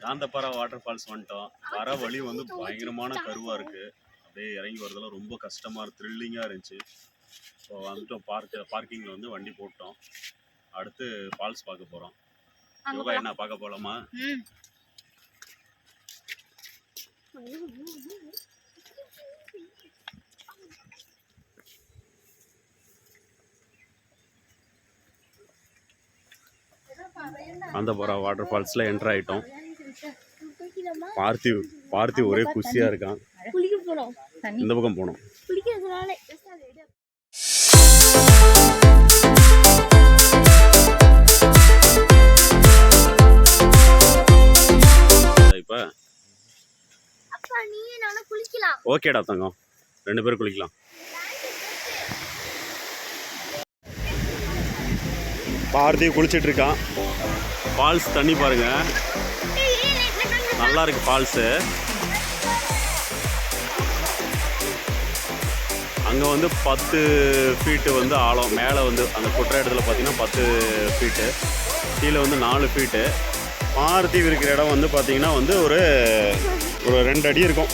காந்தப்பாறை water falls வந்துட்டோம். வர வழி வந்து பயங்கரமான கருவாக இருக்குது. அப்படியே இறங்கி வரதெல்லாம் ரொம்ப கஷ்டமாக த்ரில்லிங்காக இருந்துச்சு. ஸோ வந்துட்டோம். பார்க்கிங்கில் வந்து வண்டி போட்டோம். அடுத்து ஃபால்ஸ் பார்க்க போகிறோம். யோகா என்ன பார்க்க போகலாமா? காந்தப்பாறை வாட்டர் ஃபால்ஸில் என்ட்ரு ஆகிட்டோம். பார்த்திவ் ஒரே குஷியாக இருக்கான். இந்த பக்கம் போனோம். இப்போ ஓகேடா தங்கம், 2 பேரும் குளிக்கலாம். பார்த்திவ் குளிச்சுட்டு இருக்கான். ஃபால்ஸ் தண்ணி பாருங்க, நல்லா இருக்கு ஃபால்ஸு. அங்கே வந்து 10 ஃபீட்டு வந்து ஆழம். மேலே வந்து அந்த குற்ற இடத்துல பார்த்தீங்கன்னா 10 ஃபீட்டு, கீழே வந்து 4 ஃபீட்டு. பார்த்திவ் இருக்கிற இடம் வந்து பார்த்தீங்கன்னா வந்து ஒரு 2 அடி இருக்கும்.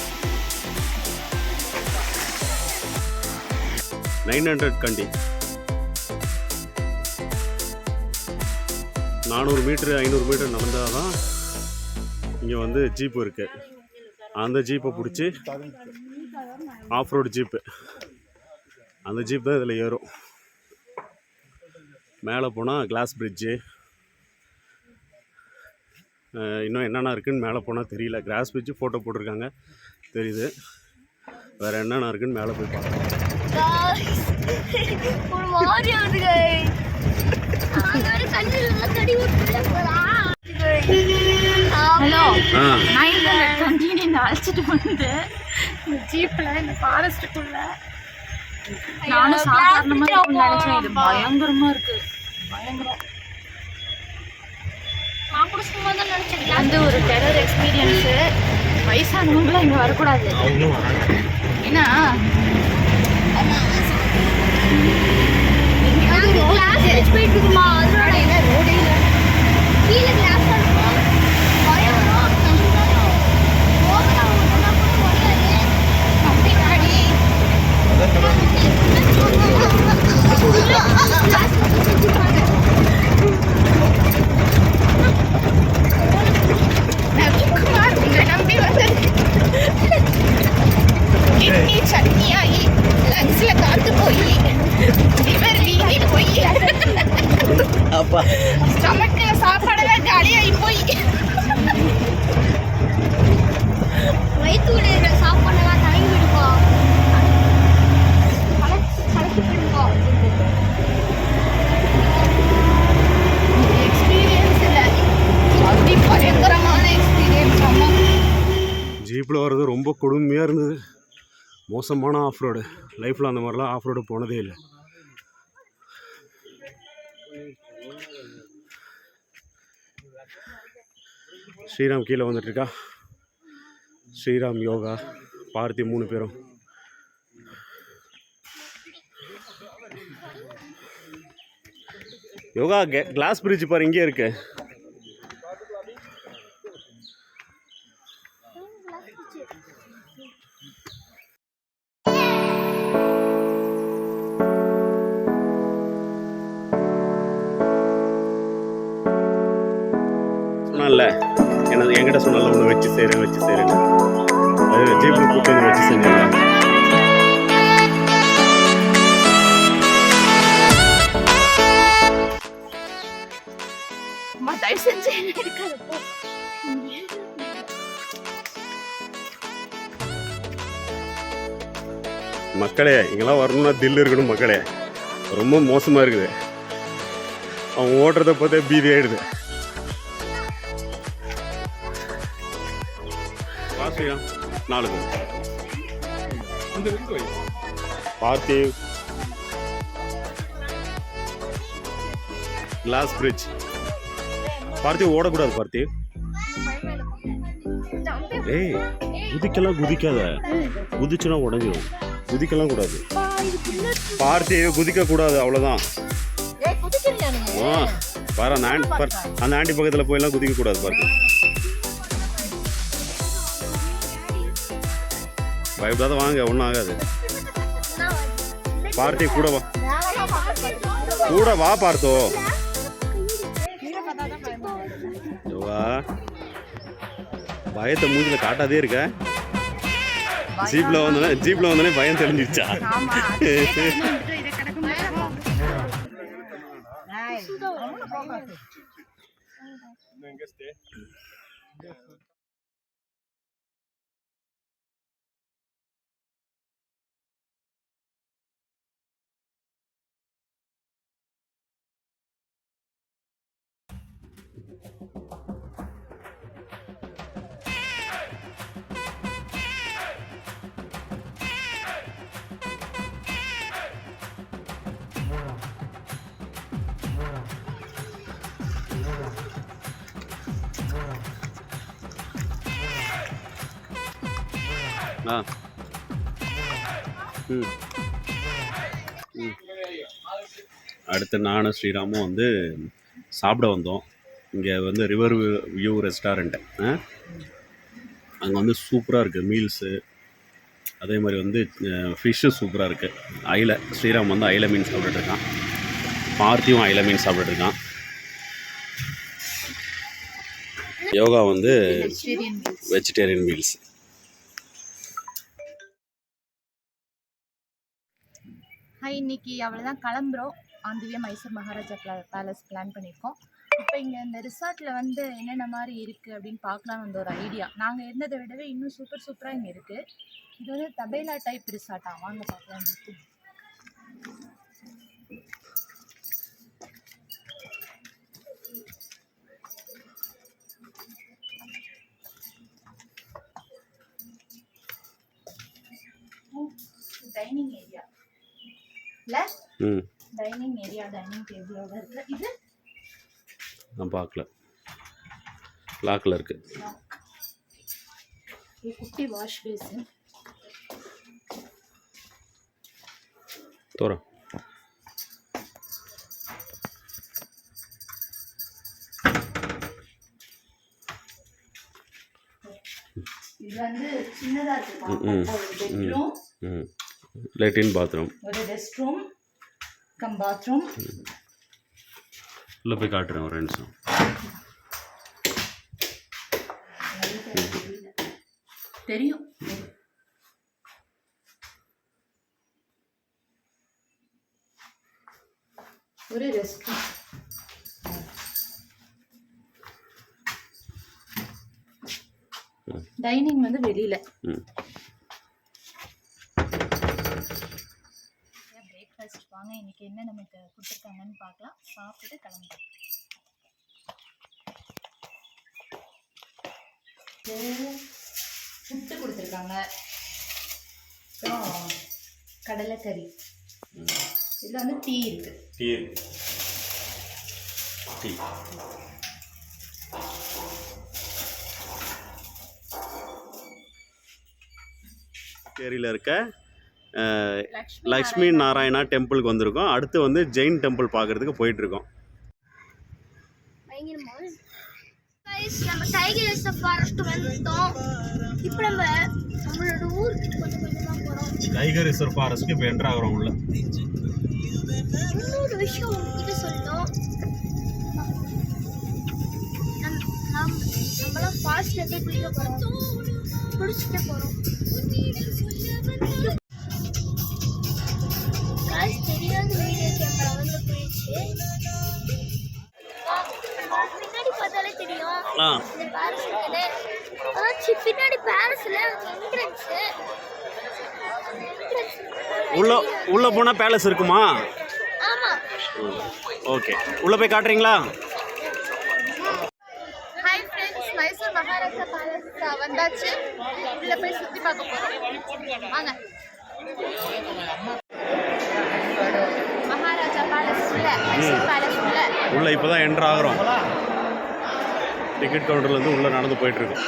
900 கண்டி, 400 மீட்ரு 500 மீட்டர் நடந்தால் தான் இங்கே வந்து ஜீப்பு இருக்குது. அந்த ஜீப்பை பிடிச்சி ஆஃப் ரோடு ஜீப்பு, அந்த ஜீப் தான் இதில் ஏறும். மேலே போனால் கிளாஸ் பிரிட்ஜு, இன்னும் என்னென்ன இருக்குதுன்னு மேலே போனால் தெரியல. கிளாஸ் பிரிட்ஜு ஃபோட்டோ போட்டிருக்காங்க தெரியுது. வேறு என்னென்ன இருக்குதுன்னு மேலே போய் பார்க்கலாம். ஹலோ, நான் இந்த அழைச்சிட்டு வந்து ஜீப்பில் இந்த ஃபாரஸ்ட்டுக்குள்ள நானும் சாதாரணமாக இருக்குன்னு நினச்சேன். இது பயங்கரமாக இருக்குது, பயங்கரம். நான் கூட சும்மா தான் நினச்சேன். வந்து ஒரு டெரர் எக்ஸ்பீரியன்ஸு. வயசானவங்களாம் இங்கே வரக்கூடாது. ஏன்னா போயிட்டு இருக்குமா, அதோட ரோடே இல்லை. கீழே கிளாஸ் நம்பி வந்து கிட்னி சட்னியாகி லங்ஸ்ல காத்து போய் லிவர் வீங்கி போய் அப்பா ஸ்டமக்ல சாப்பாடெல்லாம் காலியாகி போய் வயிற்று இருக்கிற சாப்பாடெல்லாம் தங்கி விடுவோம், கலக்கி விடுவோம். எக்ஸ்பீரியன்ஸ் இல்லை, அப்படி பயங்கரமான எக்ஸ்பீரியன்ஸ். ஆமாம், ஜீப்பில் வர்றது ரொம்ப கொடுமையாக இருந்தது. மோசமான ஆஃப் ரோடு. லைஃப்பில் அந்த மாதிரிலாம் ஆஃப் ரோடு போனதே இல்லை. ஸ்ரீராம் கீழே வந்துட்டுருக்கா. ஸ்ரீராம், யோகா, பார்த்திவ் 3 பேரும். யோகா கிளாஸ் பிரிட்ஜ் பாரு, இங்கே இருக்கு. சொன்னால என்கிட்ட சொன்னால ஒன்று வச்சு செய்கிறேன்னு அது ஜீப்பில் கூப்பிட்டு வந்து வச்சு செஞ்சேன். மக்களே, இங்கெல்லாம் வரணும்னா தில்லு இருக்கணும் மக்களே. ரொம்ப மோசமாக இருக்குது. அவன் ஓட்டுறதை பார்த்தே பீதி ஆகிடுது. வாசியா 4 பேர். Parthiv, glass bridge. பார்த்திவ் ஓடக்கூடாது. பார்த்திவ், ஏய் குதிக்காத, குதிச்சுனா உடஞ்சிடும். குதிக்கலாம் கூடாது. பார்த்திவ் குதிக்க கூடாது, அவ்வளோதான். பாரு அந்த ஆண்டி பக்கத்தில் போயெல்லாம் குதிக்க கூடாது பாரு. பயப்படாத வாங்க, ஒன்றும் ஆகாது. பார்த்தி கூட வா, கூட வா பார்த்தோ. வா, பயத்தை மூஞ்சில காட்டாதே இருக்க. ஜீப்ல வந்தோடனே பயம் தெரிஞ்சிருச்சா? அடுத்து நானும் ஸ்ரீராமும் வந்து சாப்பிட வந்தோம். இங்கே வந்து ரிவர் வியூ ரெஸ்டாரண்ட். அங்கே வந்து சூப்பராக இருக்குது மீல்ஸு. அதே மாதிரி வந்து ஃபிஷ்ஷு சூப்பராக இருக்குது. அயிலை, ஸ்ரீராம் வந்து அயிலை மீன் சாப்பிட்டுருக்கான். பார்த்தியும் அயிலை மீன் சாப்பிட்டுருக்கான். யோகா வந்து வெஜிடேரியன் மீல்ஸ். இன்னைக்கு அவ்வளோதான், கிளம்புறோம். On the way Mysore Maharaja palace plan பண்ணியிருக்கோம். இப்போ இங்கே இந்த ரிசார்ட்டில் வந்து என்னென்ன மாதிரி இருக்குது அப்படின்னு பார்க்கலான்னு வந்து ஒரு ஐடியா. நாங்கள் இருந்ததை விடவே இன்னும் சூப்பராக இங்கே இருக்குது. இது வந்து தபேலா டைப் ரிசார்ட்டா, வாங்க பார்க்கலாம். Dining area dining area, dining டேபிளோட இருக்கு. இது நான் பார்க்கல, லாக்கில் இருக்கு. குட்டி வாஷ் பேசின் தோற. இது வந்து சின்னதா இருக்கு. பெட்ரூம், லெட்டின் பாத்ரூம், ஒரு ரெஸ்ட் ரூம் கம் பாத்ரூம். உள்ள போய் காட்டுறேன் ஒரு நிமிஷம். தெரியும். ஒரு ரெஸ்ட் ரூம். டைனிங் வந்து வெளியில. பிரேக்ஃபாஸ்ட் வாங்க, இன்னைக்கு என்ன நமக்கு கொடுத்துருக்காங்கன்னு பார்க்கலாம். சாப்பிட்டுட்டு கிளம்புறோம். புட்டு கொடுத்துருக்காங்க, அப்புறம் கடலைக்கறி. இதில் வந்து டீ இருக்கு. ஏரியில் இருக்க லக்ஷ்மி நாராயணா டெம்பிளுக்கு வந்திருக்கோம். அடுத்து வந்து ஜெயின் டெம்பிள் பார்க்கறதுக்கு போயிட்டுருக்கோம். நம்ம டைகர் ரிசர்வ் ஃபாரஸ்ட் வந்துட்டோம். இப்போ நம்மளோட ஊருக்கு கொஞ்சம் கொஞ்சமாக போகிறோம். டைகர் ரிசர்வ் ஃபாரஸ்ட்க்கு இப்போ என்ட்ரு ஆகிறோம் உள்ள. இன்னொரு விஷயம் உங்ககிட்ட சொல்லணும். நம்மளாம் ஃபாரஸ்ட்ல போய் குளிக்க போகிறோம், குளிச்சுட்டு போகிறோம். தெரியாத வீடியோ கேமரா வந்து போயிடுச்சு. பின்னாடி பார்த்தாலே தெரியும் இந்த பாரஸ் இருக்குது. அதான் பின்னாடி பாரஸ்ல என்ட்ரன்ஸ். உள்ள போனா பேலஸ் இருக்குமா? ஆமா. ஓகே, உள்ள போய் காட்டுறீங்களா? Hi friends, Mysore Maharaja palace வந்தாச்சு. உள்ள போய் சுற்றி பார்க்க போகிறோம். வாங்க. மகாராஜா பேலஸ் உள்ள, மைசூர் பேலஸ் உள்ள இப்போதான் என்ட்ரு ஆகிறோம். டிக்கெட் கவுண்டர்லேருந்து உள்ளே நடந்து போயிட்டுருக்கோம்.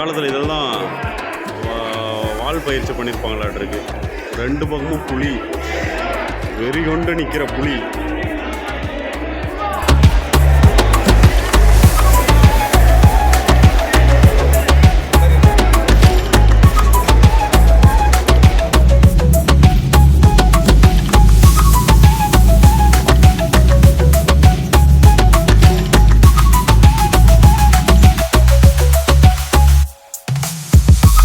காலத்தில் இதெல்லாம் வால் பயிற்சி பண்ணியிருப்பாங்களாட்டிருக்கு. 2 பக்கமும் புலி, வெறி கொண்டு நிற்கிற புலி.